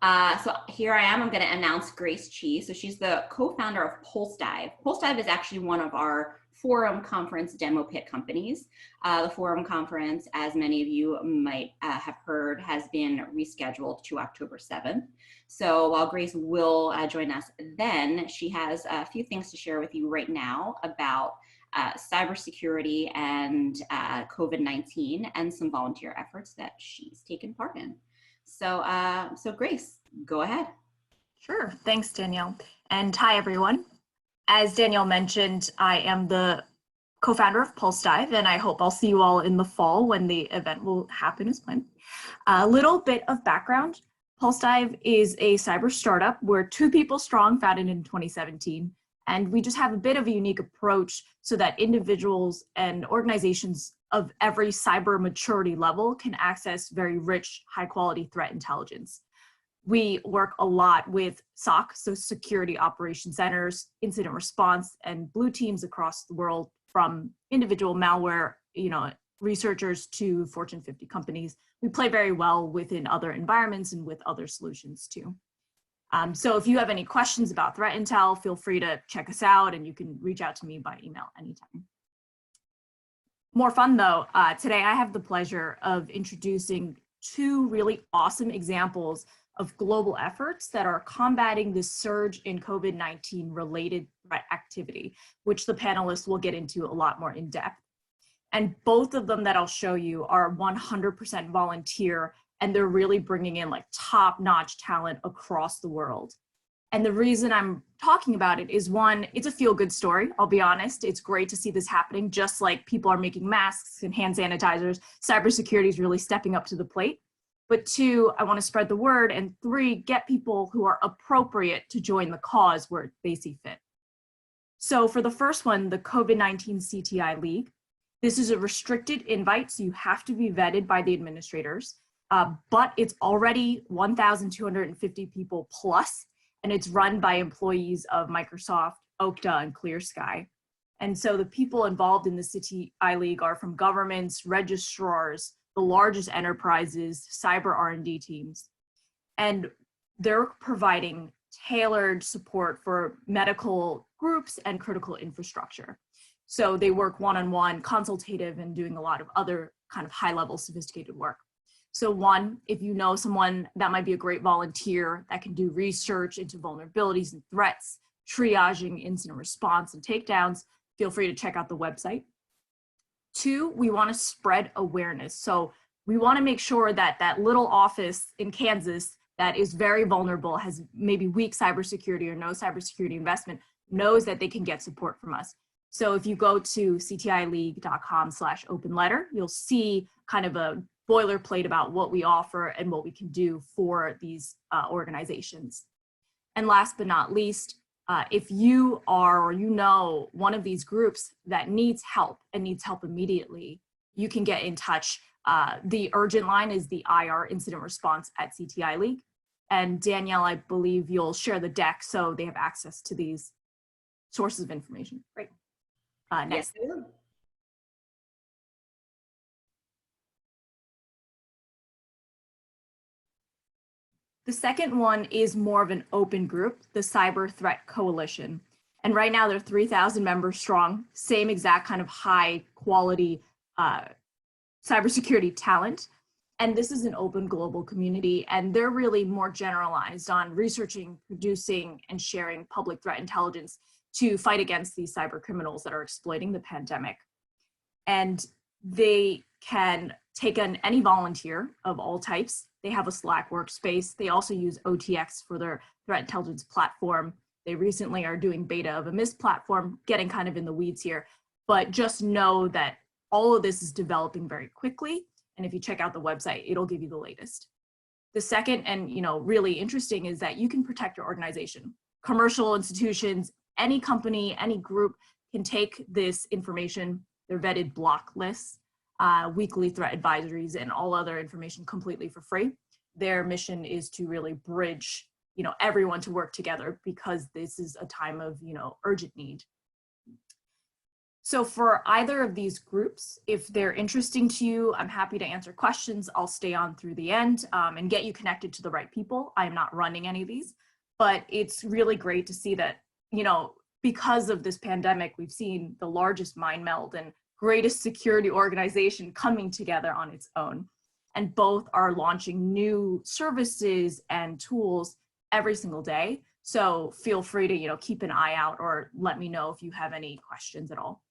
So here I am. I'm going to announce Grace Chi. So she's the co-founder of Pulsedive. Pulsedive is actually one of our Forum Conference Demo Pit companies. The Forum Conference, as many of you might have heard, has been rescheduled to October 7th. So while Grace will join us then, she has a few things to share with you right now about cybersecurity and COVID-19 and some volunteer efforts that she's taken part in. So Grace, go ahead. Sure, thanks Danielle. And hi everyone. As Danielle mentioned, I am the co-founder of Pulsedive, and I hope I'll see you all in the fall when the event will happen as planned. A little bit of background. Pulsedive is a cyber startup. We're 2 people strong, founded in 2017. And we just have a bit of a unique approach so that individuals and organizations of every cyber maturity level can access very rich, high quality threat intelligence. We work a lot with SOC, so Security Operations Centers, incident response, and blue teams across the world, from individual malware, researchers to Fortune 50 companies. We play very well within other environments and with other solutions too. So if you have any questions about threat intel, feel free to check us out, and you can reach out to me by email anytime. More fun though, today I have the pleasure of introducing 2 really awesome examples of global efforts that are combating the surge in COVID-19 related threat activity, which the panelists will get into a lot more in depth. And both of them that I'll show you are 100% volunteer, and they're really bringing in like top-notch talent across the world. And the reason I'm talking about it is, 1, it's a feel-good story, I'll be honest. It's great to see this happening, just like people are making masks and hand sanitizers. Cybersecurity is really stepping up to the plate. But 2, I want to spread the word, and 3, get people who are appropriate to join the cause where they see fit. So for the first one, the COVID-19 CGI League, this is a restricted invite, so you have to be vetted by the administrators. But it's already 1,250 people plus, and it's run by employees of Microsoft, Okta, and ClearSky. And so the people involved in the CGI League are from governments, registrars, the largest enterprises, cyber R&D teams. And they're providing tailored support for medical groups and critical infrastructure. So they work one-on-one, consultative, and doing a lot of other kind of high-level sophisticated work. So 1, if you know someone that might be a great volunteer that can do research into vulnerabilities and threats, triaging, incident response, and takedowns, feel free to check out the website. 2, we want to spread awareness. So we want to make sure that that little office in Kansas that is very vulnerable, has maybe weak cybersecurity or no cybersecurity investment, knows that they can get support from us. So if you go to cgileague.com/open letter, you'll see kind of a boilerplate about what we offer and what we can do for these organizations. And last but not least, if you are, or you know, one of these groups that needs help and needs help immediately, you can get in touch. The urgent line is the IR incident response at CGI League. And Danielle, I believe you'll share the deck so they have access to these sources of information. Great. Next. Yes. The second one is more of an open group, the Cyberthreat Coalition. And right now they're 3,000 members strong, same exact kind of high quality cybersecurity talent. And this is an open global community, and they're really more generalized on researching, producing, and sharing public threat intelligence to fight against these cyber criminals that are exploiting the pandemic. And they can take on any volunteer of all types. They have a Slack workspace. They also use OTX for their threat intelligence platform. They recently are doing beta of a MIST platform, getting kind of in the weeds here, but just know that all of this is developing very quickly. And if you check out the website, it'll give you the latest. The second, and really interesting, is that you can protect your organization. Commercial institutions, any company, any group can take this information, their vetted block lists, weekly threat advisories, and all other information completely for free. Their mission is to really bridge, everyone to work together, because this is a time of, urgent need. So for either of these groups, if they're interesting to you, I'm happy to answer questions. I'll stay on through the end and get you connected to the right people. I'm not running any of these, but it's really great to see that, you know, because of this pandemic, we've seen the largest mind meld and greatest security organization coming together on its own. And both are launching new services and tools every single day. So feel free to, you know, keep an eye out or let me know if you have any questions at all.